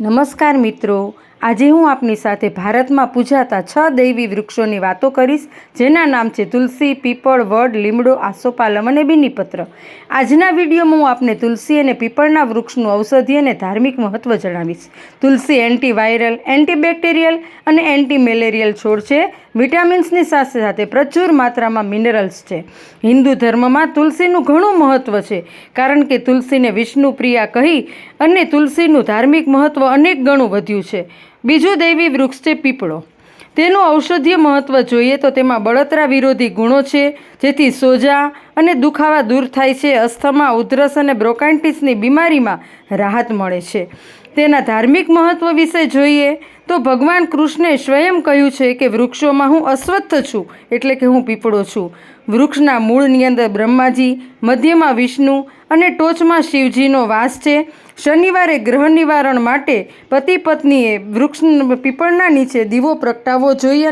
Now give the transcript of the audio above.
નમસ્કાર મિત્રો, આજે હું આપની સાથે ભારતમાં પૂજાતા 6 દૈવી વૃક્ષોની વાતો કરીશ, જેના નામ છે તુલસી, પીપળ, વડ, લીમડો, આસોપાલમ અને બીલીપત્ર. આજના વિડીયોમાં હું આપને તુલસી અને પીપળના વૃક્ષનું ઔષધીય અને ધાર્મિક મહત્વ જણાવીશ. તુલસી એન્ટીવાયરલ, એન્ટીબેક્ટેરિયલ અને એન્ટીમેલેરિયલ છોડ છે. વિટામિન્સની સાથે સાથે પ્રચુર માત્રામાં મિનરલ્સ છે. હિન્દુ ધર્મમાં તુલસીનું ઘણું મહત્વ છે, કારણ કે તુલસીને વિષ્ણુ પ્રિયા કહી અને તુલસીનું ધાર્મિક મહત્વ અનેક ગણું વધ્યું છે. બીજું દૈવી વૃક્ષ છે પીપળો. તેનું ઔષધીય મહત્વ જોઈએ તો તેમાં બળતરા વિરોધી ગુણો છે, જેથી સોજા અને દુખાવા દૂર થાય છે. અસ્થમા, ઉધરસ અને બ્રોન્કાઇટિસની બીમારીમાં રાહત મળે છે. તેના ધાર્મિક મહત્વ વિશે જોઈએ તો ભગવાન કૃષ્ણે સ્વયં કહ્યું છે કે વૃક્ષોમાં હું અશ્વત્થ છું, એટલે કે હું પીપળો છું. વૃક્ષના મૂળની અંદર બ્રહ્માજી, મધ્યમાં વિષ્ણુ અને ટોચમાં શિવજીનો વાસ છે. શનિવારે ગ્રહ નિવારણ માટે પતિ પત્નીએ પીપળના નીચે દીવો પ્રગટાવવો જોઈએ.